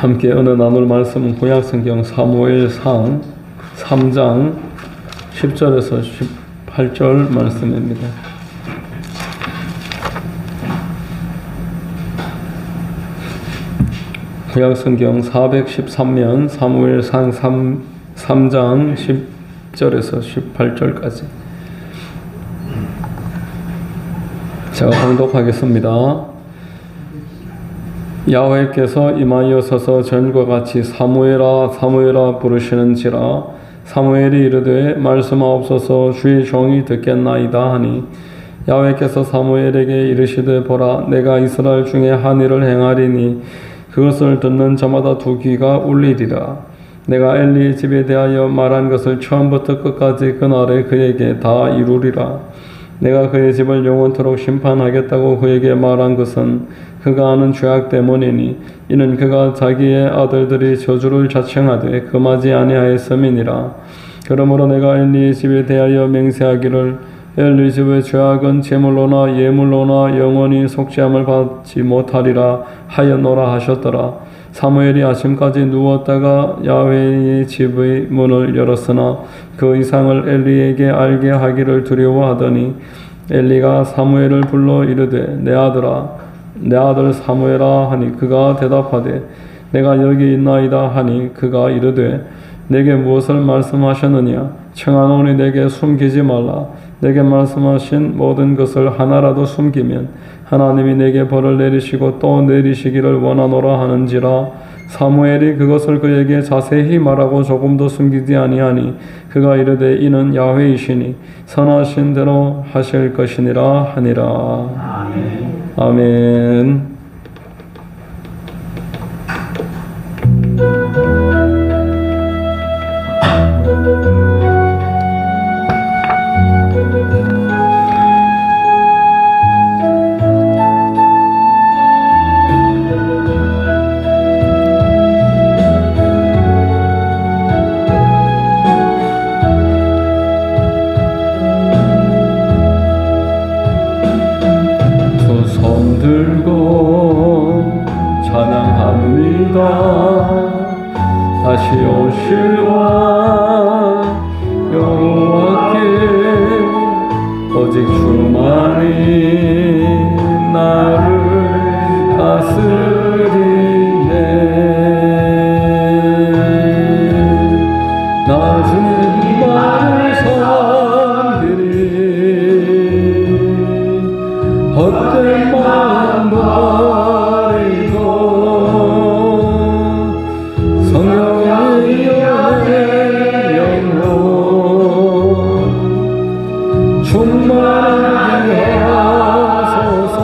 함께 오늘 나눌 말씀은 구약성경 사무엘상 3장 10절에서 18절 말씀입니다. 구약성경 413면 사무엘상 3장 10절에서 18절까지 제가 봉독하겠습니다. 야훼께서 임하여서서 전과 같이 사무엘아 사무엘아 부르시는지라 사무엘이 이르되 말씀하옵소서 주의 종이 듣겠나이다 하니 야훼께서 사무엘에게 이르시되 보라 내가 이스라엘 중에 한 일을 행하리니 그것을 듣는 자마다 두 귀가 울리리라. 내가 엘리의 집에 대하여 말한 것을 처음부터 끝까지 그날에 그에게 다 이루리라. 내가 그의 집을 영원토록 심판하겠다고 그에게 말한 것은 그가 하는 죄악 때문이니 이는 그가 자기의 아들들이 저주를 자청하되 금하지 아니하였음이니라. 그러므로 내가 엘리의 집에 대하여 맹세하기를 엘리 집의 죄악은 제물로나 예물로나 영원히 속죄함을 받지 못하리라 하였노라 하셨더라. 사무엘이 아침까지 누웠다가 야훼의 집의 문을 열었으나 그 이상을 엘리에게 알게 하기를 두려워하더니 엘리가 사무엘을 불러 이르되 내 아들아 내 아들 사무엘아 하니 그가 대답하되 내가 여기 있나이다 하니 그가 이르되 내게 무엇을 말씀하셨느냐 청하노니 내게 숨기지 말라. 내게 말씀하신 모든 것을 하나라도 숨기면 하나님이 내게 벌을 내리시고 또 내리시기를 원하노라 하는지라. 사무엘이 그것을 그에게 자세히 말하고 조금도 숨기지 아니하니 그가 이르되 이는 야훼이시니 선하신 대로 하실 것이니라 하니라. 아멘. 아멘. 다시 오실 왕 여호와께 오직 주만이 나를 다스리네. 낮은 말을 섬기리 헛된 마음 버리고 성령의 영혼 충만하게 하소서.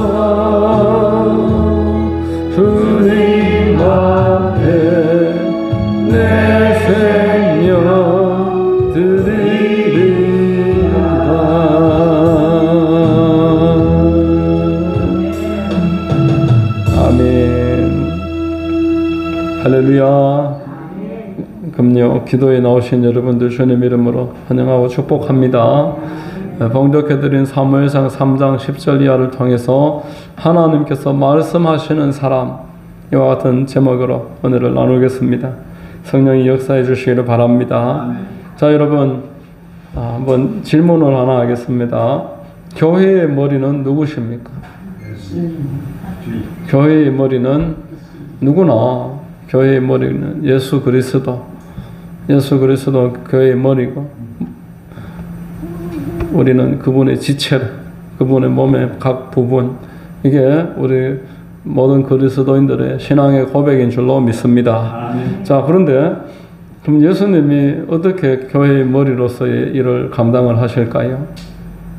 주님 앞에 내 생명 드리리라. 아멘. 할렐루야. 금요 기도에 나오신 여러분들 주님 이름으로 환영하고 축복합니다. 봉독해드린 사무엘상 3장 10절 이하를 통해서 하나님께서 말씀하시는 사람 이와 같은 제목으로 오늘을 나누겠습니다. 성령이 역사해 주시기를 바랍니다. 자 여러분 한번 질문을 하나 하겠습니다. 교회의 머리는 누구십니까? 교회의 머리는 누구나 교회의 머리는 예수 그리스도 교회의 머리고 우리는 그분의 지체로 그분의 몸의 각 부분 이게 우리 모든 그리스도인들의 신앙의 고백인 줄로 믿습니다. 아멘. 자 그런데 그럼 예수님이 어떻게 교회의 머리로서의 일을 감당을 하실까요?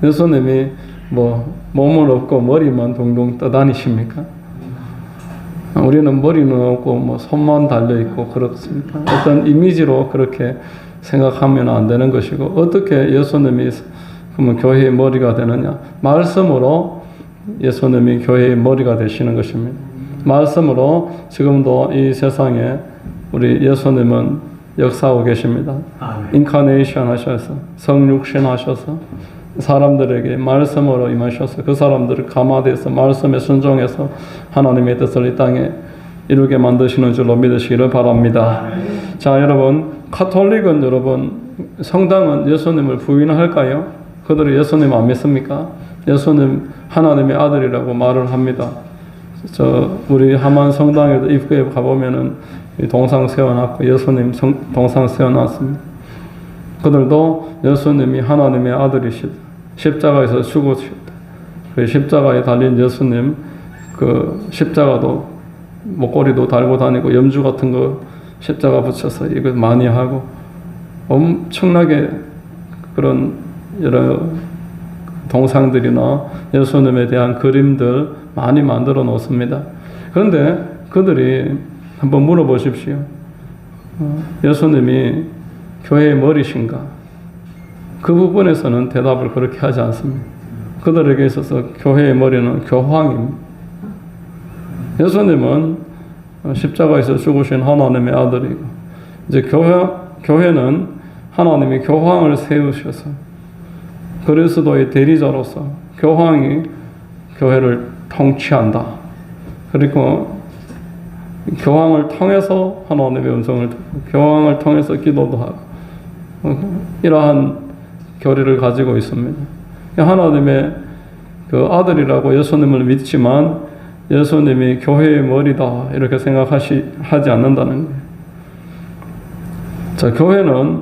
예수님이 뭐 몸은 없고 머리만 동동 떠다니십니까? 우리는 머리는 없고 뭐 손만 달려 있고 그렇습니까? 어떤 이미지로 그렇게 생각하면 안 되는 것이고 어떻게 예수님이 그러면 교회의 머리가 되느냐? 말씀으로 예수님이 교회의 머리가 되시는 것입니다. 말씀으로 지금도 이 세상에 우리 예수님은 역사하고 계십니다. 인카네이션 하셔서 성육신 하셔서 사람들에게 말씀으로 임하셔서 그 사람들을 감화돼서 말씀에 순종해서 하나님의 뜻을 이 땅에 이루게 만드시는 줄로 믿으시기를 바랍니다. 자, 여러분, 카톨릭은 여러분, 성당은 예수님을 부인할까요? 그들이 예수님 안 믿습니까? 예수님 하나님의 아들이라고 말을 합니다. 우리 하만 성당에도 입구에 가보면은 동상 세워놨고 예수님 동상 세워놨습니다. 그들도 예수님이 하나님의 아들이시다. 십자가에서 죽으셨다. 그 십자가에 달린 예수님, 그 십자가도 목걸이도 달고 다니고 염주 같은 거 십자가 붙여서 이거 많이 하고 엄청나게 그런 여러 동상들이나 예수님에 대한 그림들 많이 만들어 놓습니다. 그런데 그들이 한번 물어보십시오. 예수님이 교회의 머리신가? 그 부분에서는 대답을 그렇게 하지 않습니다. 그들에게 있어서 교회의 머리는 교황입니다. 예수님은 십자가에서 죽으신 하나님의 아들이고, 이제 교회는 하나님이 교황을 세우셔서 그리스도의 대리자로서 교황이 교회를 통치한다. 그리고 교황을 통해서 하나님의 음성을 듣고 교황을 통해서 기도도 하고 이러한 교리를 가지고 있습니다. 하나님의 그 아들이라고 예수님을 믿지만 예수님이 교회의 머리다 이렇게 하지 않는다는 거예요. 자, 교회는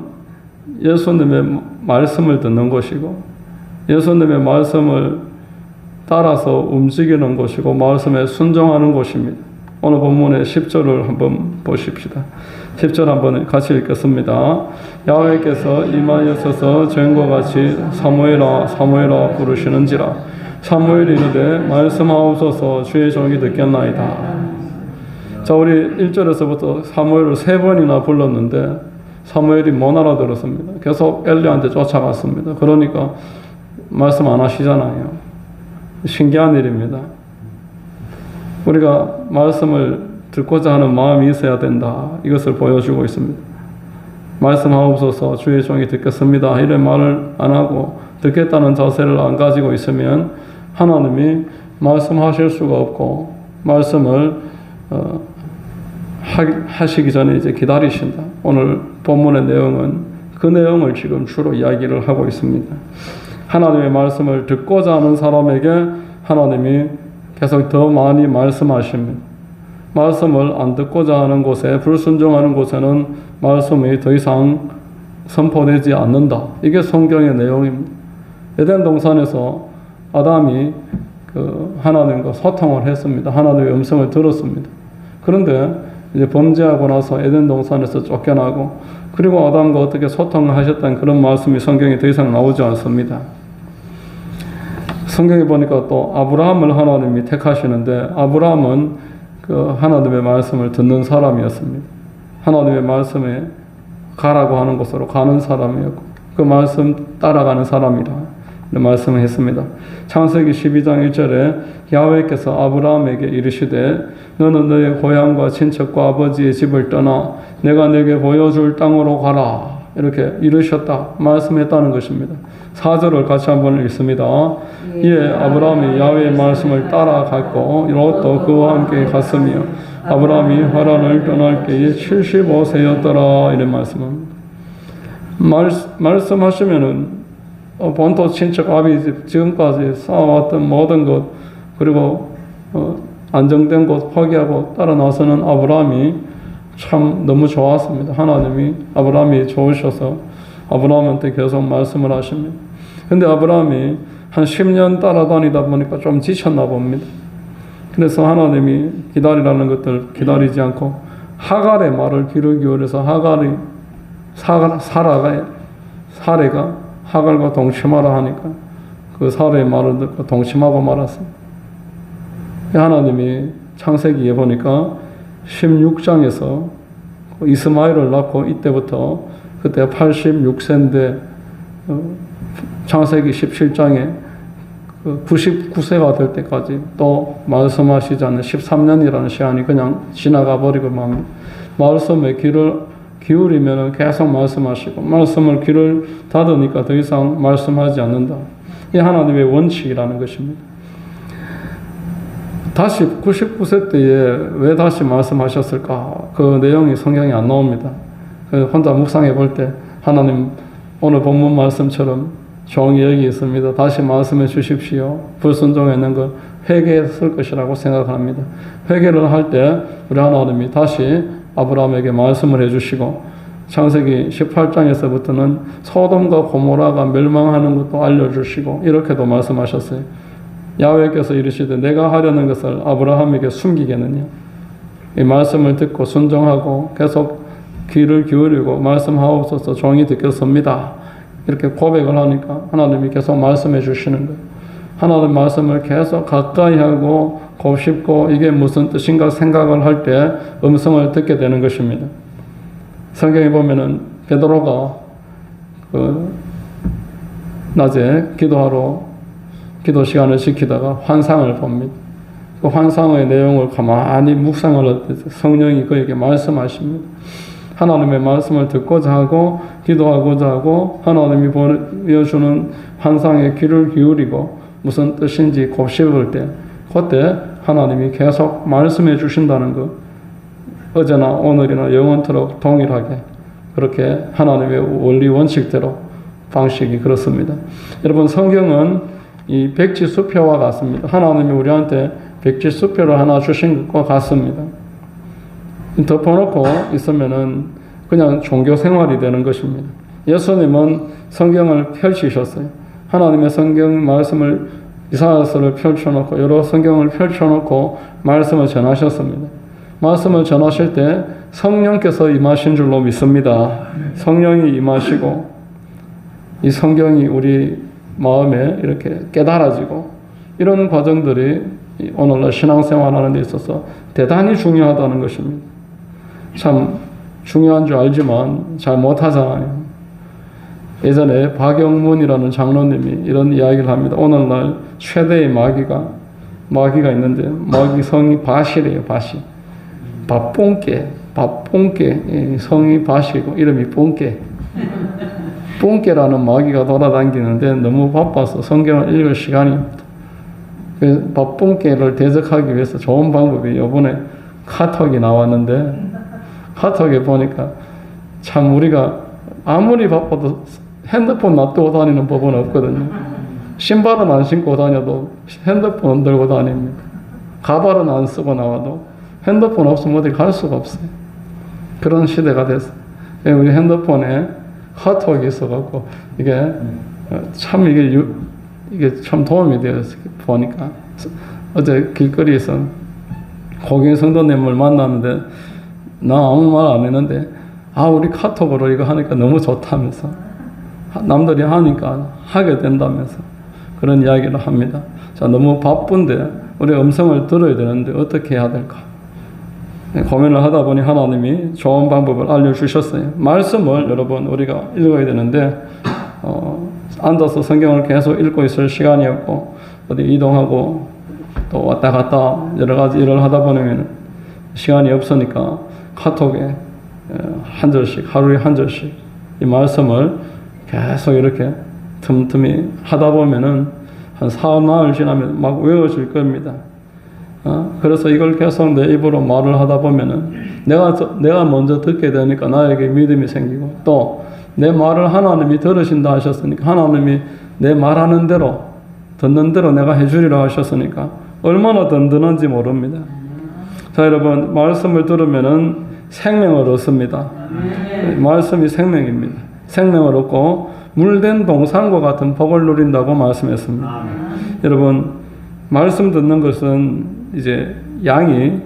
예수님의 말씀을 듣는 것이고 예수님의 말씀을 따라서 움직이는 것이고 말씀에 순종하는 것입니다. 오늘 본문의 10절을 한번 보십시다. 10절 한번 같이 읽겠습니다. 야훼께서 임하여서서 전과 같이 사무엘아 사무엘아 부르시는지라 사무엘이 이르되 말씀하옵소서 주의 종이 듣겠나이다. 자, 우리 1절에서부터 사무엘을 3번이나 불렀는데 사무엘이 못 알아들었습니다. 계속 엘리한테 쫓아갔습니다. 그러니까 말씀 안 하시잖아요. 신기한 일입니다. 우리가 말씀을 듣고자 하는 마음이 있어야 된다. 이것을 보여주고 있습니다. 말씀하옵소서 주의 종이 듣겠습니다. 이런 말을 안 하고 듣겠다는 자세를 안 가지고 있으면 하나님이 말씀하실 수가 없고 말씀을 하시기 전에 이제 기다리신다. 오늘 본문의 내용은 그 내용을 지금 주로 이야기를 하고 있습니다. 하나님의 말씀을 듣고자 하는 사람에게 하나님이 계속 더 많이 말씀하십니다. 말씀을 안 듣고자 하는 곳에 불순종하는 곳에는 말씀이 더 이상 선포되지 않는다. 이게 성경의 내용입니다. 에덴 동산에서 아담이 하나님과 소통을 했습니다. 하나님의 음성을 들었습니다. 그런데 이제 범죄하고 나서 에덴 동산에서 쫓겨나고 그리고 아담과 어떻게 소통을 하셨다는 그런 말씀이 성경에 더 이상 나오지 않습니다. 성경에 보니까 또 아브라함을 하나님이 택하시는데 아브라함은 그 하나님의 말씀을 듣는 사람이었습니다. 하나님의 말씀에 가라고 하는 곳으로 가는 사람이었고 그 말씀 따라가는 사람이라 말씀을 했습니다. 창세기 12장 1절에 야훼께서 아브라함에게 이르시되 너는 너의 고향과 친척과 아버지의 집을 떠나 내가 네게 보여줄 땅으로 가라 이렇게 이르셨다 말씀했다는 것입니다. 4절을 같이 한번 읽습니다. 이에 아브라함이 야훼의 말씀을 따라갔고 롯도 그와 함께 갔으며 아브라함이 하란을 떠날 때에 75세였더라 이런 말씀합니다. 말씀하시면은 본토 친척 아비집 지금까지 쌓아왔던 모든 것 그리고 안정된 곳 포기하고 따라 나서는 아브라함이 참 너무 좋았습니다. 하나님이 아브라함이 좋으셔서 아브라함한테 계속 말씀을 하십니다. 근데 아브라함이 한 10년 따라다니다 보니까 좀 지쳤나 봅니다. 그래서 하나님이 기다리라는 것들 기다리지 않고 하갈의 말을 귀를 기울여서 사례가 하갈과 동침하라 하니까 그 사례의 말을 듣고 동침하고 말았습니다. 하나님이 창세기에 보니까 16장에서 이스마엘을 낳고 이때부터 그때 86세인데 창세기 17장에 99세가 될 때까지 또 말씀하시지 않는 13년이라는 시간이 그냥 지나가 버리고 맙니다. 말씀에 귀를 기울이면 계속 말씀하시고 말씀을 귀를 닫으니까 더 이상 말씀하지 않는다. 이 하나님의 원칙이라는 것입니다. 다시 99세 때에 왜 다시 말씀하셨을까? 그 내용이 성경에 안 나옵니다. 혼자 묵상해 볼 때 하나님 오늘 본문 말씀처럼 종이 여기 있습니다. 다시 말씀해 주십시오. 불순종했는 거 회개했을 것이라고 생각합니다. 회개를 할 때 우리 하나님이 다시 아브라함에게 말씀을 해주시고 창세기 18장에서부터는 소돔과 고모라가 멸망하는 것도 알려주시고 이렇게도 말씀하셨어요. 야훼께서 이르시되 내가 하려는 것을 아브라함에게 숨기겠느냐. 이 말씀을 듣고 순종하고 계속 귀를 기울이고 말씀하옵소서 종이 듣겠습니다. 이렇게 고백을 하니까 하나님이 계속 말씀해 주시는 거예요. 하나님 말씀을 계속 가까이 하고 곱씹고 이게 무슨 뜻인가 생각을 할 때 음성을 듣게 되는 것입니다. 성경에 보면은 베드로가 낮에 기도 시간을 지키다가 환상을 봅니다. 그 환상의 내용을 가만히 묵상을 할 때 성령이 그에게 말씀하십니다. 하나님의 말씀을 듣고자 하고 기도하고자 하고 하나님이 보여주는 환상에 귀를 기울이고 무슨 뜻인지 곱씹을 때 그때 하나님이 계속 말씀해 주신다는 것. 어제나 오늘이나 영원토록 동일하게 그렇게 하나님의 원리 원칙대로 방식이 그렇습니다. 여러분 성경은 이 백지수표와 같습니다. 하나님이 우리한테 백지수표를 하나 주신 것과 같습니다. 덮어놓고 있으면은 그냥 종교 생활이 되는 것입니다. 예수님은 성경을 펼치셨어요. 하나님의 성경 말씀을 이사야서를 펼쳐놓고 여러 성경을 펼쳐놓고 말씀을 전하셨습니다. 말씀을 전하실 때 성령께서 임하신 줄로 믿습니다. 성령이 임하시고 이 성경이 우리 마음에 이렇게 깨달아지고 이런 과정들이 오늘날 신앙생활하는 데 있어서 대단히 중요하다는 것입니다. 참 중요한 줄 알지만 잘 못하잖아요. 예전에 박영문이라는 장로님이 이런 이야기를 합니다. 오늘날 최대의 마귀가 있는데 마귀 성이 바실이에요. 바실. 밥뽕깨 성이 바실이고 이름이 뽕깨. 뽕깨라는 마귀가 돌아다니는데 너무 바빠서 성경을 읽을 시간이 없다. 그래서 밥뽕깨를 대적하기 위해서 좋은 방법이 이번에 카톡이 나왔는데 카톡에 보니까 참 우리가 아무리 바빠도 핸드폰 놔두고 다니는 법은 없거든요. 신발은 안 신고 다녀도 핸드폰 들고 다닙니다. 가발은 안 쓰고 나와도 핸드폰 없으면 어디 갈 수가 없어요. 그런 시대가 됐어요. 우리 핸드폰에 카톡이 있어갖고 이게 참 이게 참 도움이 되었어요. 보니까 어제 길거리에서 고경 성도님을 만났는데 나 아무 말 안 했는데 우리 카톡으로 이거 하니까 너무 좋다면서 남들이 하니까 하게 된다면서 그런 이야기를 합니다. 자, 너무 바쁜데 우리 음성을 들어야 되는데 어떻게 해야 될까? 고민을 하다 보니 하나님이 좋은 방법을 알려주셨어요. 말씀을 여러분 우리가 읽어야 되는데 앉아서 성경을 계속 읽고 있을 시간이 없고 어디 이동하고 또 왔다 갔다 여러 가지 일을 하다 보면 시간이 없으니까 카톡에 한 절씩 하루에 한 절씩 이 말씀을 계속 이렇게 틈틈이 하다 보면은 한 사흘 나흘 지나면 막 외워질 겁니다. 그래서 이걸 계속 내 입으로 말을 하다 보면은 내가 먼저 듣게 되니까 나에게 믿음이 생기고 또 내 말을 하나님이 들으신다 하셨으니까 하나님이 내 말하는 대로 듣는 대로 내가 해주리라 하셨으니까 얼마나 든든한지 모릅니다. 자, 여러분 말씀을 들으면은 생명을 얻습니다. 말씀이 생명입니다. 생명을 얻고 물된 동산과 같은 복을 누린다고 말씀했습니다. 여러분 말씀 듣는 것은 이제 양이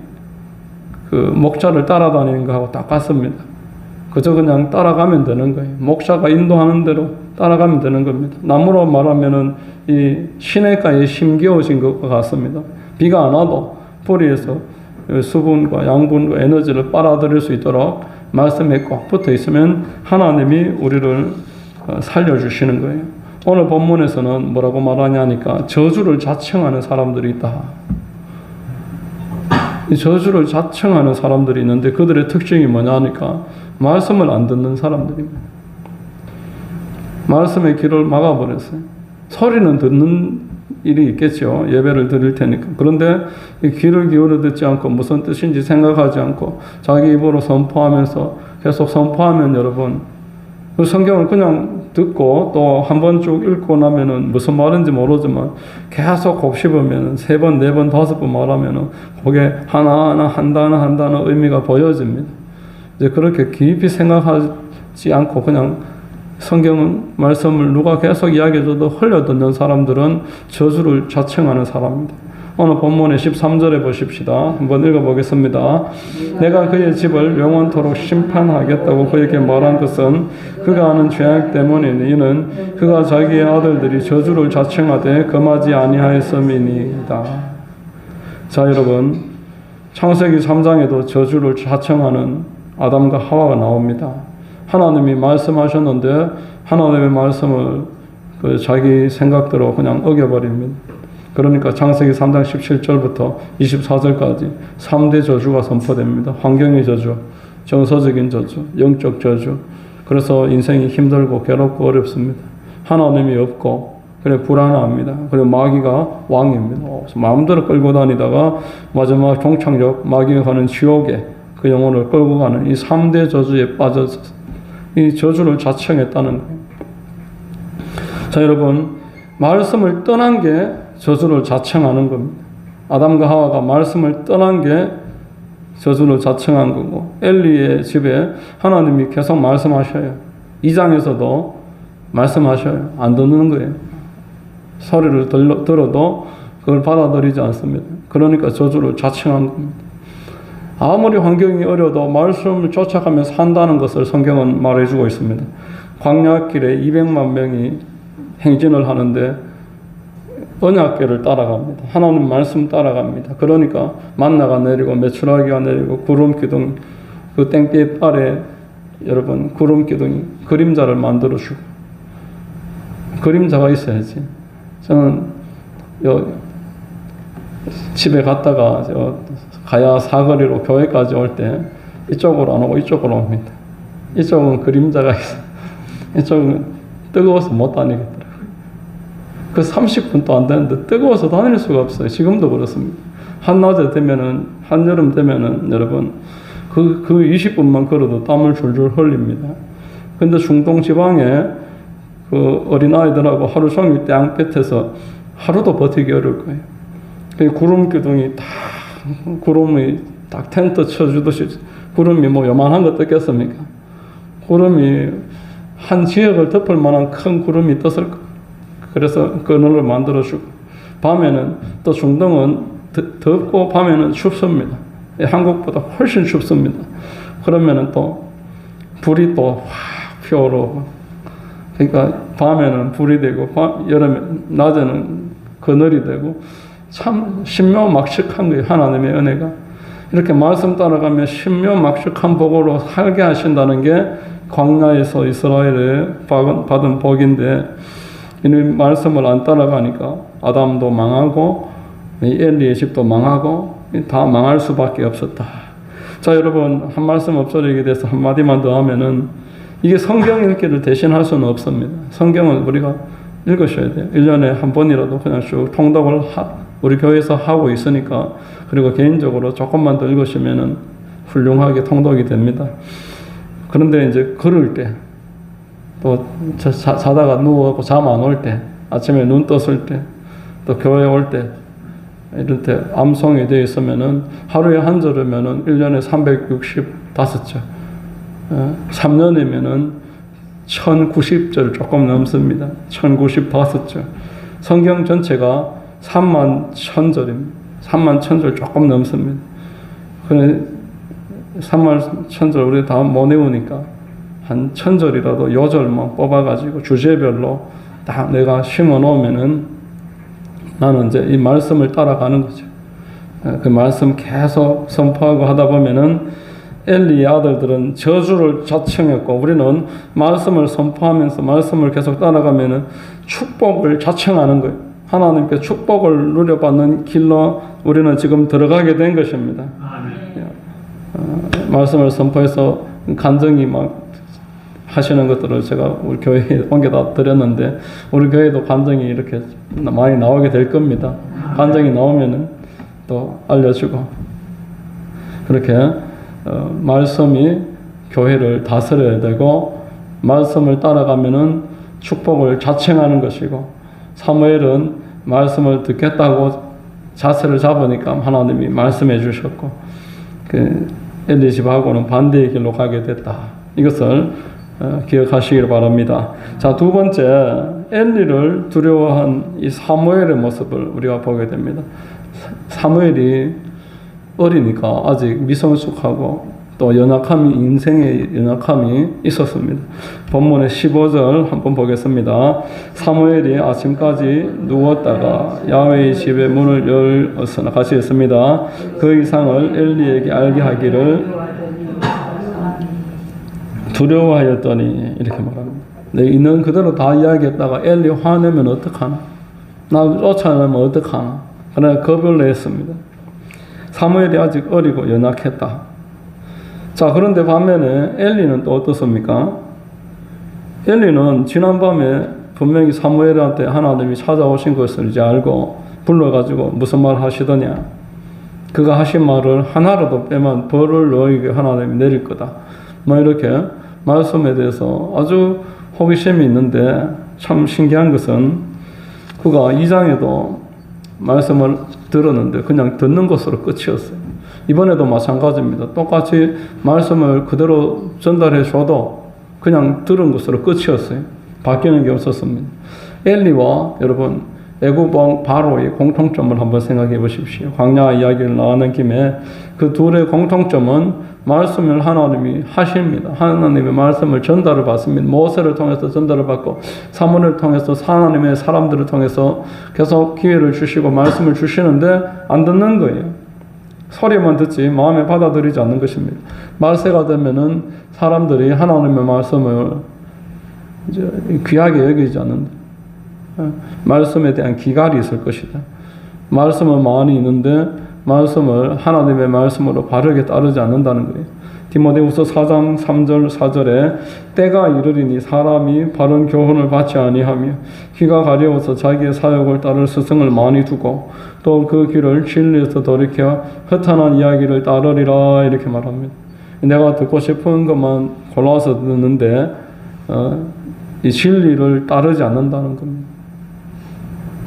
그 목자를 따라다니는 것하고 똑같습니다. 그저 그냥 따라가면 되는 거예요. 목자가 인도하는 대로 따라가면 되는 겁니다. 나무로 말하면은 이 시냇가에 심겨진 것과 같습니다. 비가 안 와도 뿌리에서 수분과 양분과 에너지를 빨아들일 수 있도록 말씀에 꼭 붙어 있으면 하나님이 우리를 살려주시는 거예요. 오늘 본문에서는 뭐라고 말하냐니까 저주를 자청하는 사람들이 있다. 이 저주를 자청하는 사람들이 있는데 그들의 특징이 뭐냐니까 말씀을 안 듣는 사람들입니다. 말씀의 길을 막아버렸어요. 소리는 일이 있겠죠. 예배를 드릴 테니까. 그런데 귀를 기울여 듣지 않고 무슨 뜻인지 생각하지 않고 자기 입으로 선포하면서 계속 선포하면 여러분 그 성경을 그냥 듣고 또 한 번 쭉 읽고 나면은 무슨 말인지 모르지만 계속 곱씹으면 3번, 4번, 5번 말하면은 그게 하나하나 한 단어 의미가 보여집니다. 이제 그렇게 깊이 생각하지 않고 그냥 성경 말씀을 누가 계속 이야기해줘도 흘려듣는 사람들은 저주를 자청하는 사람입니다. 오늘 본문의 13절에 보십시다. 한번 읽어보겠습니다. 내가 그의 집을 영원토록 심판하겠다고 그에게 말한 것은 그가 하는 죄악 때문이니 이는 그가 자기의 아들들이 저주를 자청하되 금하지 아니하였음이니이다. 자 여러분, 창세기 3장에도 저주를 자청하는 아담과 하와가 나옵니다. 하나님이 말씀하셨는데 하나님의 말씀을 그 자기 생각대로 그냥 어겨버립니다. 그러니까 창세기 3장 17절부터 24절까지 3대 저주가 선포됩니다. 환경의 저주, 정서적인 저주, 영적 저주. 그래서 인생이 힘들고 괴롭고 어렵습니다. 하나님이 없고 그래 불안합니다. 그리고 마귀가 왕입니다. 마음대로 끌고 다니다가 마지막 종착역 마귀가 가는 지옥에 그 영혼을 끌고 가는 이 3대 저주에 빠져서 이 저주를 자청했다는 거예요. 자 여러분, 말씀을 떠난 게 저주를 자청하는 겁니다. 아담과 하와가 말씀을 떠난 게 저주를 자청한 거고 엘리의 집에 하나님이 계속 말씀하셔요. 2장에서도 말씀하셔요. 안 듣는 거예요. 소리를 들어도 그걸 받아들이지 않습니다. 그러니까 저주를 자청한 겁니다. 아무리 환경이 어려도 말씀을 쫓아가며 산다는 것을 성경은 말해주고 있습니다. 광야길에 200만 명이 행진을 하는데 언약궤를 따라갑니다. 하나님 말씀 따라갑니다. 그러니까 만나가 내리고 메추라기가 내리고 구름 기둥 그 땡볕 아래 여러분 구름 기둥이 그림자를 만들어 주고 그림자가 있어야지. 저는 집에 갔다가 가야 사거리로 교회까지 올 때 이쪽으로 안 오고 이쪽으로 옵니다. 이쪽은 그림자가 있어요. 이쪽은 뜨거워서 못 다니겠더라고요. 그 30분도 안 되는데 뜨거워서 다닐 수가 없어요. 지금도 그렇습니다. 한낮에 되면은, 한여름 되면은 여러분 그 20분만 걸어도 땀을 줄줄 흘립니다. 근데 중동 지방에 그 어린아이들하고 하루 종일 땅볕에서 하루도 버티기 어려울 거예요. 그 구름 기둥이 다 구름이 딱 텐트 쳐주듯이 구름이 뭐 요만한 거 떴겠습니까? 구름이 한 지역을 덮을 만한 큰 구름이 떴을 거예요. 그래서 그늘을 만들어주고 밤에는 또 중동은 덥고 밤에는 춥습니다. 한국보다 훨씬 춥습니다. 그러면은 또 불이 또 확 피어오르고 그러니까 밤에는 불이 되고 여름에 낮에는 그늘이 되고 참 신묘막측한 거예요. 하나님의 은혜가 이렇게 말씀 따라가며 신묘막측한 복으로 살게 하신다는 게 광야에서 이스라엘에 받은 복인데 이 말씀을 안 따라가니까 아담도 망하고 엘리의 집도 망하고 다 망할 수밖에 없었다. 자 여러분, 한 말씀 없어지게 돼서 한마디만 더 하면은 이게 성경 읽기를 대신할 수는 없습니다. 성경은 우리가 읽으셔야 돼요. 1년에 한 번이라도 그냥 쭉 통독을 우리 교회에서 하고 있으니까 그리고 개인적으로 조금만 더 읽으시면은 훌륭하게 통독이 됩니다. 그런데 이제 걸을 때 또 자다가 누워갖고 잠 안 올 때 아침에 눈 떴을 때 또 교회 올 때 이럴 때 암송이 되어 있으면은 하루에 한 절이면은 1년에 365절 3년이면은 1090절 조금 넘습니다. 1095절. 성경 전체가 31,000절입니다. 31,000절 조금 넘습니다. 그래 31,000절 우리 다 못 외우니까 한 1000절이라도 요절만 뽑아가지고 주제별로 딱 내가 심어 놓으면은 나는 이제 이 말씀을 따라가는 거죠. 그 말씀 계속 선포하고 하다 보면은 엘리의 아들들은 저주를 자청했고 우리는 말씀을 선포하면서 말씀을 계속 따라가면은 축복을 자청하는 거예요. 하나님께 축복을 누려받는 길로 우리는 지금 들어가게 된 것입니다. 말씀을 선포해서 간증이 막 하시는 것들을 제가 우리 교회에 옮겨다 드렸는데 우리 교회도 간증이 이렇게 많이 나오게 될 겁니다. 간증이 나오면은 또 알려주고 그렇게 말씀이 교회를 다스려야 되고 말씀을 따라가면은 축복을 자청하는 것이고 사무엘은 말씀을 듣겠다고 자세를 잡으니까 하나님이 말씀해 주셨고 그 엘리 집하고는 반대의 길로 가게 됐다. 이것을 기억하시길 바랍니다. 자, 두 번째 엘리를 두려워한 이 사무엘의 모습을 우리가 보게 됩니다. 사무엘이 어리니까 아직 미성숙하고 또 인생의 연약함이 있었습니다. 본문의 15절 한번 보겠습니다. 사무엘이 아침까지 누웠다가 야훼의 집의 문을 열었으나 같이 했습니다. 그 이상을 엘리에게 알게 하기를 두려워하였더니 이렇게 말합니다. 내 있는 그대로 다 이야기했다가 엘리 화내면 어떡하나? 나 쫓아내면 어떡하나? 그러나 겁을 냈습니다. 사무엘이 아직 어리고 연약했다. 자, 그런데 반면에 엘리는 또 어떻습니까? 엘리는 지난밤에 분명히 사무엘한테 하나님이 찾아오신 것을 이제 알고 불러가지고 무슨 말 하시더냐? 그가 하신 말을 하나라도 빼면 벌을 너에게 하나님이 내릴 거다. 뭐 이렇게 말씀에 대해서 아주 호기심이 있는데 참 신기한 것은 그가 2장에도 말씀을 들었는데 그냥 듣는 것으로 끝이었어요. 이번에도 마찬가지입니다. 똑같이 말씀을 그대로 전달해 줘도 그냥 들은 것으로 끝이었어요. 바뀌는 게 없었습니다. 엘리와 여러분 애굽 왕 바로의 공통점을 한번 생각해 보십시오. 광야 이야기를 나가는 김에 그 둘의 공통점은 말씀을 하나님이 하십니다. 하나님의 말씀을 전달을 받습니다. 모세를 통해서 전달을 받고 사무엘을 통해서 하나님의 사람들을 통해서 계속 기회를 주시고 말씀을 주시는데 안 듣는 거예요. 소리만 듣지 마음에 받아들이지 않는 것입니다. 말세가 되면은 사람들이 하나님의 말씀을 이제 귀하게 여기지 않는다. 말씀에 대한 기갈이 있을 것이다. 말씀은 많이 있는데 말씀을 하나님의 말씀으로 바르게 따르지 않는다는 거예요. 디모데후서 4장 3절 4절에 때가 이르리니 사람이 바른 교훈을 받지 아니하며 귀가 가려워서 자기의 사욕을 따를 스승을 많이 두고 또 그 귀를 진리에서 돌이켜 허탄한 이야기를 따르리라 이렇게 말합니다. 내가 듣고 싶은 것만 골라서 듣는데 이 진리를 따르지 않는다는 겁니다.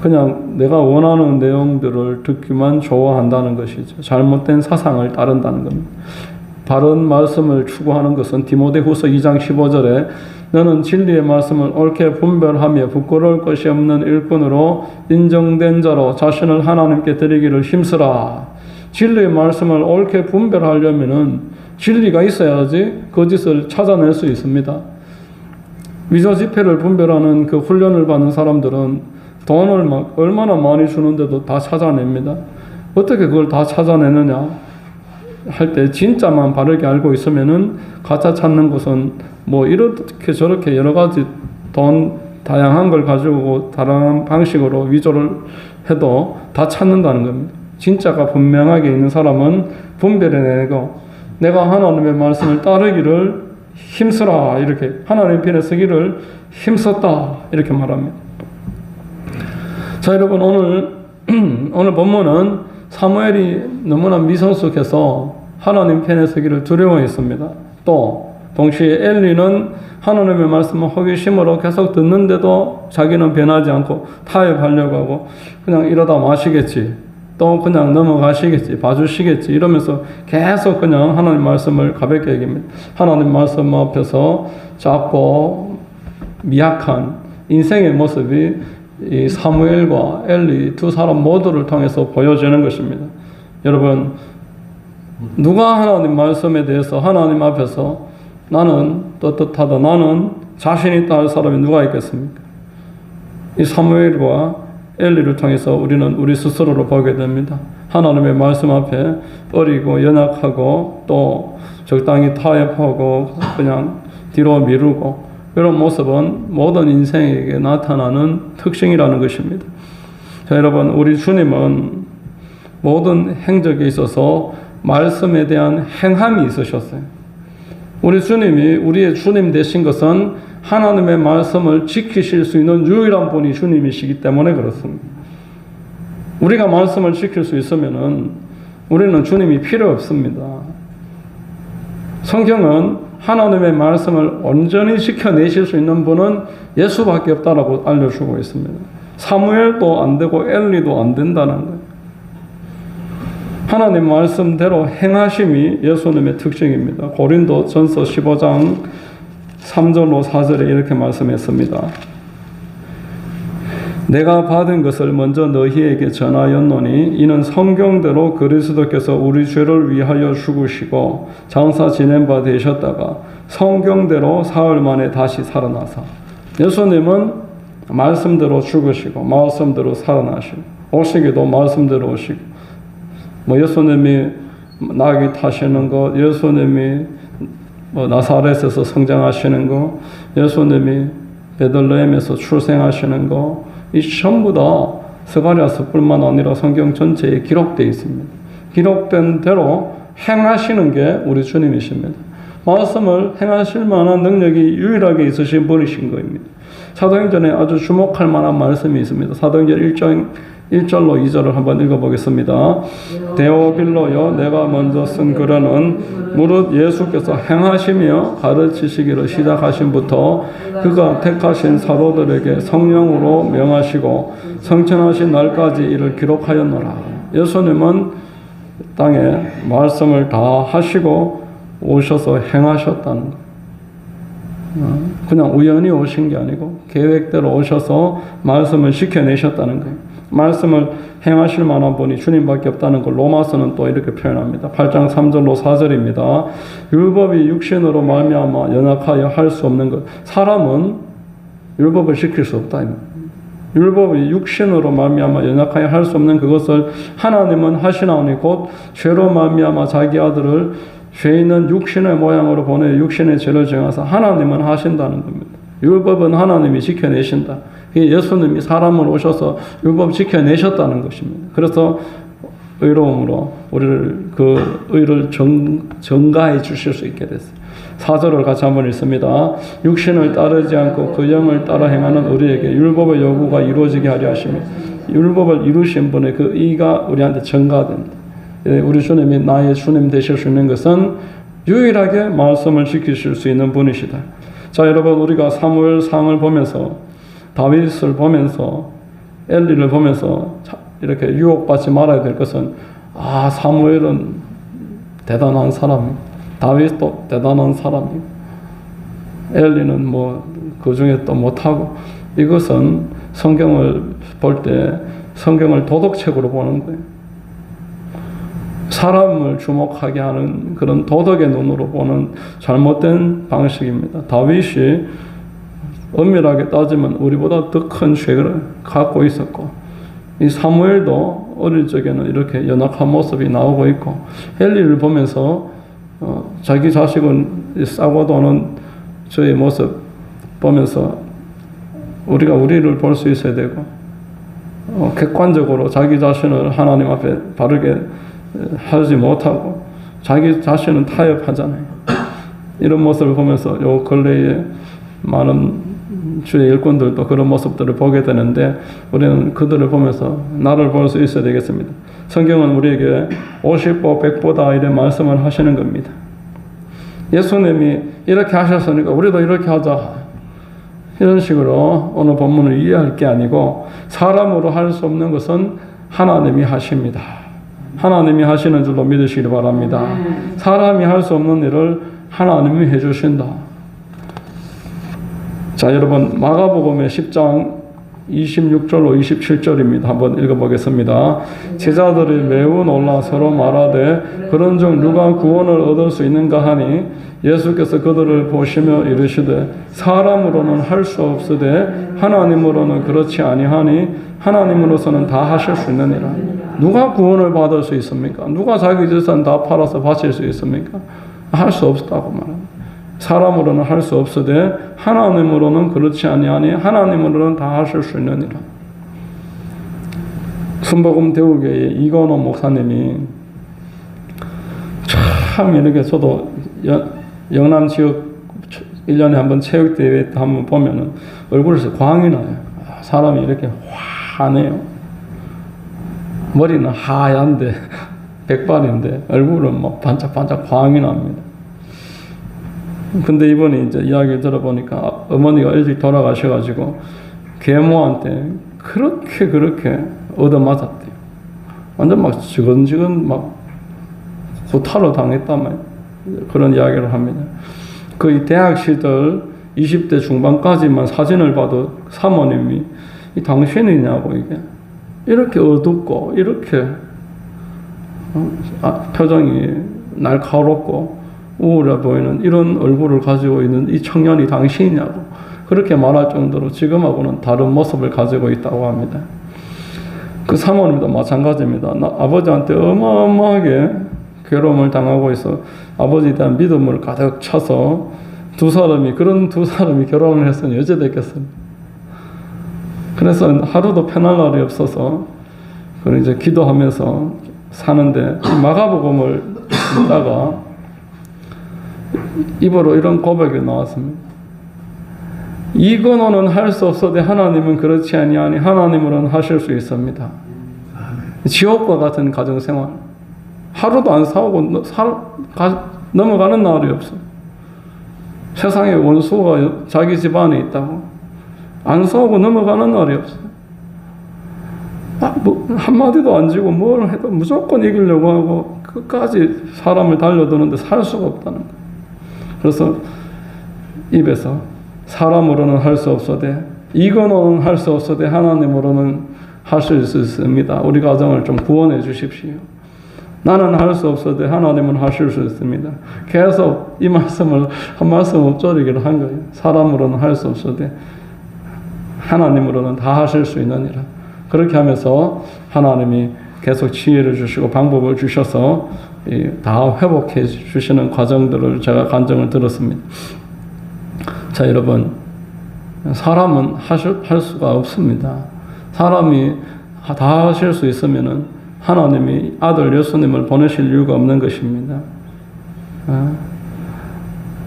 그냥 내가 원하는 내용들을 듣기만 좋아한다는 것이죠. 잘못된 사상을 따른다는 겁니다. 바른 말씀을 추구하는 것은 디모데후서 2장 15절에 너는 진리의 말씀을 옳게 분별하며 부끄러울 것이 없는 일꾼으로 인정된 자로 자신을 하나님께 드리기를 힘쓰라. 진리의 말씀을 옳게 분별하려면은 진리가 있어야지 거짓을 찾아낼 수 있습니다. 위조 지폐를 분별하는 그 훈련을 받는 사람들은 돈을 막 얼마나 많이 주는데도 다 찾아냅니다. 어떻게 그걸 다 찾아내느냐 할 때 진짜만 바르게 알고 있으면은 가짜 찾는 것은 뭐 이렇게 저렇게 여러 가지 돈 다양한 걸 가지고 다양한 방식으로 위조를 해도 다 찾는다는 겁니다. 진짜가 분명하게 있는 사람은 분별해내고 내가 하나님의 말씀을 따르기를 힘쓰라 이렇게 하나님 편에 서기를 힘썼다 이렇게 말합니다. 자, 여러분 오늘 본문은 사무엘이 너무나 미성숙해서 하나님 편에 서기를 두려워했습니다. 또 동시에 엘리는 하나님의 말씀을 호기심으로 계속 듣는데도 자기는 변하지 않고 타협하려고 하고 그냥 이러다 마시겠지, 또 그냥 넘어가시겠지, 봐주시겠지 이러면서 계속 그냥 하나님 말씀을 가볍게 여깁니다. 하나님 말씀 앞에서 작고 미약한 인생의 모습이 이 사무엘과 엘리 두 사람 모두를 통해서 보여지는 것입니다. 여러분, 누가 하나님 말씀에 대해서 하나님 앞에서 나는 떳떳하다, 나는 자신 있다 할 사람이 누가 있겠습니까? 이 사무엘과 엘리를 통해서 우리는 우리 스스로를 보게 됩니다. 하나님의 말씀 앞에 어리고 연약하고 또 적당히 타협하고 그냥 뒤로 미루고 이런 모습은 모든 인생에게 나타나는 특징이라는 것입니다. 자, 여러분, 우리 주님은 모든 행적에 있어서 말씀에 대한 행함이 있으셨어요. 우리 주님이 우리의 주님 되신 것은 하나님의 말씀을 지키실 수 있는 유일한 분이 주님이시기 때문에 그렇습니다. 우리가 말씀을 지킬 수 있으면은 우리는 주님이 필요 없습니다. 성경은 하나님의 말씀을 온전히 지켜내실 수 있는 분은 예수밖에 없다라고 알려주고 있습니다. 사무엘도 안 되고 엘리도 안 된다는 거예요. 하나님 말씀대로 행하심이 예수님의 특징입니다. 고린도전서 15장 3절로 4절에 이렇게 말씀했습니다. 내가 받은 것을 먼저 너희에게 전하였노니 이는 성경대로 그리스도께서 우리 죄를 위하여 죽으시고 장사 지낸 바 되셨다가 성경대로 사흘 만에 다시 살아나사. 예수님은 말씀대로 죽으시고 말씀대로 살아나시고 오시기도 말씀대로 오시고 예수님이 나귀 타시는 것, 예수님이 나사렛에서 성장하시는 것, 예수님이 베들레헴에서 출생하시는 것, 이 전부 다 스가랴서뿐만 아니라 성경 전체에 기록되어 있습니다. 기록된 대로 행하시는 게 우리 주님이십니다. 말씀을 행하실 만한 능력이 유일하게 있으신 분이신 겁니다. 사도행전에 아주 주목할 만한 말씀이 있습니다. 사도행전 1절로 2절을 한번 읽어보겠습니다. 데오빌로여 내가 먼저 쓴 글은 무릇 예수께서 행하시며 가르치시기를 시작하신부터 그가 택하신 사도들에게 성령으로 명하시고 성천하신 날까지 이를 기록하였노라. 예수님은 땅에 말씀을 다 하시고 오셔서 행하셨다는 거예요. 그냥 우연히 오신 게 아니고 계획대로 오셔서 말씀을 지켜내셨다는 거예요. 말씀을 행하실 만한 분이 주님밖에 없다는 걸 로마서는 또 이렇게 표현합니다. 8장 3절로 4절입니다. 율법이 육신으로 말미암아 연약하여 할 수 없는 것. 사람은 율법을 지킬 수 없다. 율법이 육신으로 말미암아 연약하여 할 수 없는 그것을 하나님은 하시나오니 곧 죄로 말미암아 자기 아들을 죄 있는 육신의 모양으로 보내 육신의 죄를 정하사 하나님은 하신다는 겁니다. 율법은 하나님이 지켜내신다. 예수님이 사람을 오셔서 율법 지켜내셨다는 것입니다. 그래서 의로움으로 우리를 그 의를 전가해 주실 수 있게 됐어요. 4절을 같이 한번 읽습니다. 육신을 따르지 않고 그 영을 따라 행하는 우리에게 율법의 요구가 이루어지게 하려 하시며 율법을 이루신 분의 그 의가 우리한테 전가된다. 우리 주님이 나의 주님 되실 수 있는 것은 유일하게 말씀을 지키실 수 있는 분이시다. 자, 여러분, 우리가 사무엘상을 보면서 다윗을 보면서 엘리를 보면서 이렇게 유혹받지 말아야 될 것은 사무엘은 대단한 사람이고 다윗도 대단한 사람이고 엘리는 그 중에 또 못하고 이것은 성경을 볼 때 성경을 도덕책으로 보는 거예요. 사람을 주목하게 하는 그런 도덕의 눈으로 보는 잘못된 방식입니다. 다윗이 엄밀하게 따지면 우리보다 더 큰 죄를 갖고 있었고 이 사무엘도 어릴 적에는 이렇게 연약한 모습이 나오고 있고 엘리를 보면서 자기 자식은 싸고 도는 저의 모습 보면서 우리가 우리를 볼 수 있어야 되고 객관적으로 자기 자신을 하나님 앞에 바르게 하지 못하고 자기 자신은 타협하잖아요. 이런 모습을 보면서 요 근래에 많은 주의 일꾼들도 그런 모습들을 보게 되는데 우리는 그들을 보면서 나를 볼 수 있어야 되겠습니다. 성경은 우리에게 50보 100보다 이런 말씀을 하시는 겁니다. 예수님이 이렇게 하셨으니까 우리도 이렇게 하자. 이런 식으로 오늘 본문을 이해할 게 아니고 사람으로 할 수 없는 것은 하나님이 하십니다. 하나님이 하시는 줄로 믿으시기 바랍니다. 사람이 할 수 없는 일을 하나님이 해주신다. 자, 여러분, 마가복음의 10장 26절로 27절입니다. 한번 읽어보겠습니다. 제자들이 매우 놀라 서로 말하되 그런즉 누가 구원을 얻을 수 있는가 하니 예수께서 그들을 보시며 이르시되 사람으로는 할 수 없으되 하나님으로는 그렇지 아니하니 하나님으로서는 다 하실 수 있느니라. 누가 구원을 받을 수 있습니까? 누가 자기 재산 다 팔아서 바칠 수 있습니까? 할 수 없다고 말합니다. 사람으로는 할 수 없으되 하나님으로는 그렇지 아니하니 하나님으로는 다 하실 수 있느니라. 순복음 대우교회의 이건호 목사님이 참 이렇게 저도 영남 지역 1년에 한번 체육대회 한번 보면은 얼굴에서 광이 나요. 사람이 이렇게 환해요. 머리는 하얀데 백발인데 얼굴은 막 반짝반짝 광이 납니다. 근데 이번에 이제 이야기를 들어보니까 어머니가 일찍 돌아가셔가지고 계모한테 그렇게 얻어맞았대요. 완전 막 지근지근 막 구타로 당했단 말이에요. 그런 이야기를 합니다. 거의 대학 시절 20대 중반까지만 사진을 봐도 사모님이 이 당신이냐고 이게 이렇게 어둡고 이렇게 표정이 날카롭고 우울해 보이는 이런 얼굴을 가지고 있는 이 청년이 당신이냐고 그렇게 말할 정도로 지금하고는 다른 모습을 가지고 있다고 합니다. 그 사모님도 마찬가지입니다. 아버지한테 어마어마하게 괴로움을 당하고 있어 아버지에 대한 믿음을 가득 차서 그런 두 사람이 결혼을 했으니 어째 됐겠습니까? 그래서 하루도 편할 날이 없어서 그걸 이제 기도하면서 사는데 마가복음을 읽다가 입으로 이런 고백이 나왔습니다. 이거는 할 수 없어도 하나님은 그렇지 아니하니 하나님으로는 하실 수 있습니다. 지옥과 같은 가정생활 하루도 안 싸우고 넘어가는 날이 없어. 세상에 원수가 자기 집안에 있다고 안 싸우고 넘어가는 날이 없어. 한마디도 안 지고 뭘 해도 무조건 이기려고 하고 끝까지 사람을 달려드는데 살 수가 없다는 거예요. 그래서 입에서 사람으로는 할 수 없어도 이거는 할 수 없어도 하나님으로는 하실 수 있습니다. 우리 가정을 좀 구원해 주십시오. 나는 할 수 없어도 하나님은 하실 수 있습니다. 계속 이 말씀을 한 말씀 엎조리기를 한 거예요. 사람으로는 할 수 없어도 하나님으로는 다 하실 수 있느니라. 그렇게 하면서 하나님이 계속 지혜를 주시고 방법을 주셔서 다 회복해 주시는 과정들을 제가 간증을 들었습니다. 자, 여러분, 사람은 할 수가 없습니다. 사람이 다 하실 수 있으면은 하나님이 아들 예수님을 보내실 이유가 없는 것입니다.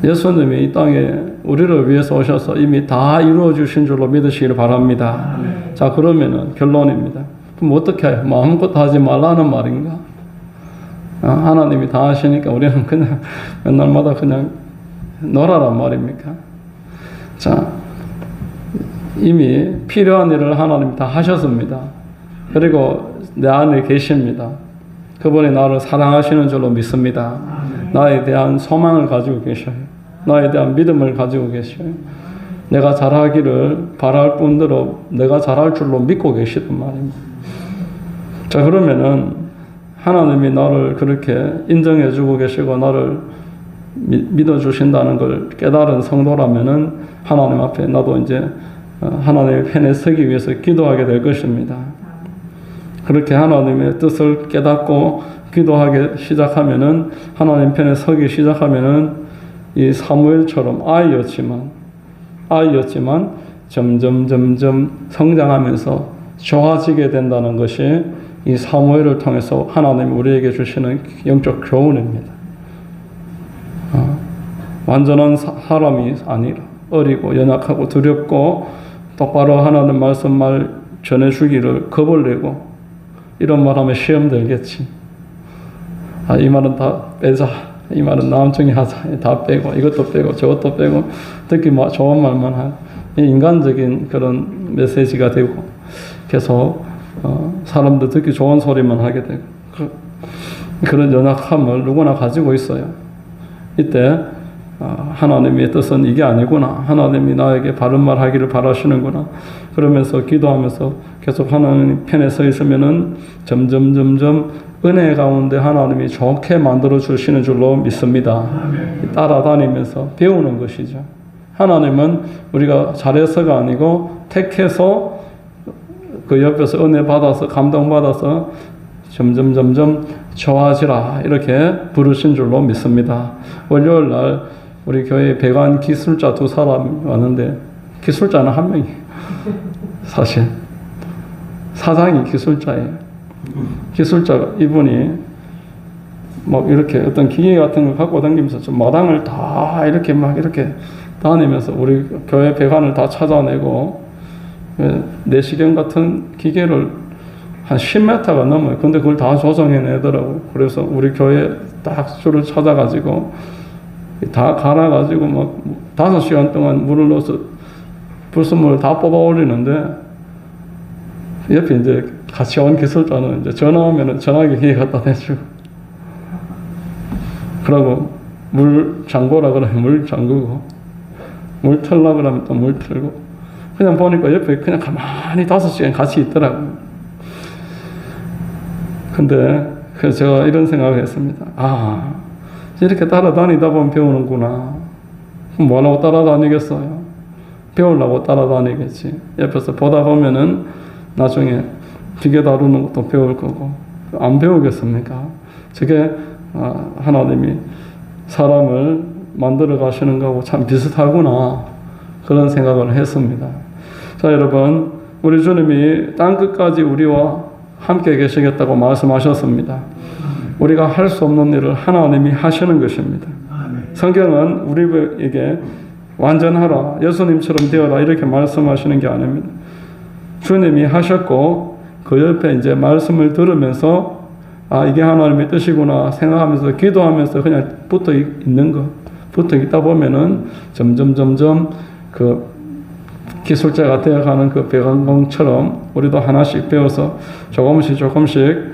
예수님이 이 땅에 우리를 위해서 오셔서 이미 다 이루어 주신 줄로 믿으시기를 바랍니다. 자, 그러면은 결론입니다. 그럼 어떻게 해요? 뭐 아무것도 하지 말라는 말인가? 하나님이 다 하시니까 우리는 그냥 맨날마다 그냥 놀아란 말입니까? 자, 이미 필요한 일을 하나님이 다 하셨습니다. 그리고 내 안에 계십니다. 그분이 나를 사랑하시는 줄로 믿습니다. 나에 대한 소망을 가지고 계셔요. 나에 대한 믿음을 가지고 계셔요. 내가 잘하기를 바랄 뿐더러 내가 잘할 줄로 믿고 계시단 말입니다. 자, 그러면은 하나님이 나를 그렇게 인정해 주고 계시고 나를 믿어 주신다는 걸 깨달은 성도라면은 하나님 앞에 나도 이제 하나님의 편에 서기 위해서 기도하게 될 것입니다. 그렇게 하나님의 뜻을 깨닫고 기도하기 시작하면은 하나님 편에 서기 시작하면은 이 사무엘처럼 아이였지만 점점 성장하면서 좋아지게 된다는 것이 이 사무엘을 통해서 하나님이 우리에게 주시는 영적 교훈입니다. 완전한 사람이 아니라 어리고 연약하고 두렵고 똑바로 하나님 말씀 말 전해주기를 겁을 내고 이런 말하면 시험 들겠지. 이 말은 다 빼자. 이 말은 나중에 하자. 다 빼고 이것도 빼고 저것도 빼고 듣기 좋은 말만 한 인간적인 그런 메시지가 되고 계속 사람들 듣기 좋은 소리만 하게 되고 그런 연약함을 누구나 가지고 있어요. 이때 하나님의 뜻은 이게 아니구나. 하나님이 나에게 바른 말 하기를 바라시는구나. 그러면서 기도하면서 계속 하나님 편에 서 있으면은 점점 은혜 가운데 하나님이 좋게 만들어 주시는 줄로 믿습니다. 따라다니면서 배우는 것이죠. 하나님은 우리가 잘해서가 아니고 택해서 그 옆에서 은혜 받아서 감동받아서 점점 좋아지라 이렇게 부르신 줄로 믿습니다. 월요일 날 우리 교회에 배관 기술자 2사람이 왔는데 기술자는 한 명이에요. 사실 사장이 기술자예요. 기술자가 이분이 막 이렇게 어떤 기계 같은 걸 갖고 다니면서 좀 마당을 다 이렇게 막 이렇게 다니면서 우리 교회 배관을 다 찾아내고 내시경 같은 기계를 한 10m가 넘어요. 근데 그걸 다 조정해내더라고. 그래서 우리 교회 딱 줄을 찾아가지고 다 갈아가지고 막 5시간 동안 물을 넣어서 불순물을 다 뽑아올리는데 옆에 이제 같이 온 기술자는 이제 전화 오면은 전화기 기계 갖다 대주고 그러고 물 잠궈라 그러면 물 잠그고 물 틀라 그러면 또 물 틀고 그냥 보니까 옆에 그냥 가만히 5시간 같이 있더라고요. 근데 그래서 제가 이런 생각을 했습니다. 아, 이렇게 따라다니다 보면 배우는구나. 그럼 뭐하려고 따라다니겠어요? 배우려고 따라다니겠지. 옆에서 보다 보면은 나중에 기계 다루는 것도 배울 거고 안 배우겠습니까? 저게 하나님이 사람을 만들어 가시는 거하고 참 비슷하구나 그런 생각을 했습니다. 자, 여러분, 우리 주님이 땅끝까지 우리와 함께 계시겠다고 말씀하셨습니다. 우리가 할 수 없는 일을 하나님이 하시는 것입니다. 성경은 우리에게 완전하라, 예수님처럼 되어라 이렇게 말씀하시는 게 아닙니다. 주님이 하셨고 그 옆에 이제 말씀을 들으면서 아, 이게 하나님의 뜻이구나 생각하면서 기도하면서 그냥 붙어 있는 거. 붙어 있다 보면은 점점 그 기술자가 되어가는 그 배관공처럼 우리도 하나씩 배워서 조금씩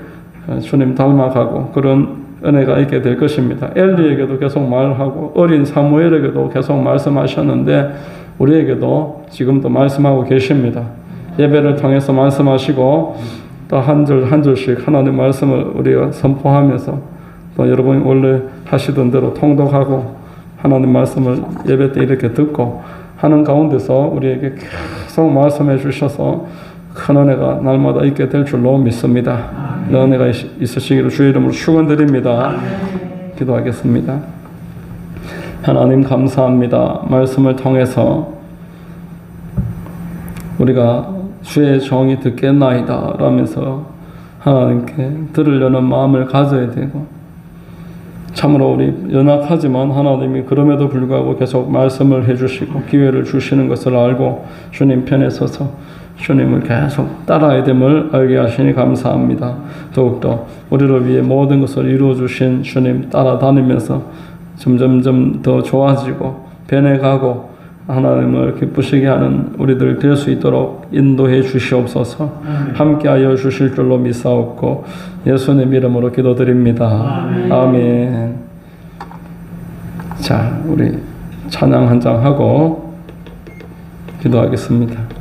주님 닮아가고 그런 은혜가 있게 될 것입니다. 엘리에게도 계속 말하고 어린 사무엘에게도 계속 말씀하셨는데 우리에게도 지금도 말씀하고 계십니다. 예배를 통해서 말씀하시고 또 한 절 한 절씩 하나님 말씀을 우리가 선포하면서 또 여러분이 원래 하시던 대로 통독하고 하나님 말씀을 예배 때 이렇게 듣고 하는 가운데서 우리에게 계속 말씀해 주셔서 큰 은혜가 날마다 있게 될 줄로 믿습니다. 은혜가 있으시기를 주의 이름으로 축원드립니다. 기도하겠습니다. 하나님 감사합니다. 말씀을 통해서 우리가 주의 종이 듣겠나이다 라면서 하나님께 들으려는 마음을 가져야 되고 참으로 우리 연약하지만 하나님이 그럼에도 불구하고 계속 말씀을 해주시고 기회를 주시는 것을 알고 주님 편에 서서 주님을 계속 따라야 됨을 알게 하시니 감사합니다. 더욱더 우리를 위해 모든 것을 이루어 주신 주님 따라다니면서 점점 더 좋아지고 변해가고 하나님을 기쁘시게 하는 우리들 될 수 있도록 인도해 주시옵소서. 함께하여 주실 줄로 믿사옵고 예수님 이름으로 기도드립니다. 아멘. 자, 우리 찬양 한 장 하고 기도하겠습니다.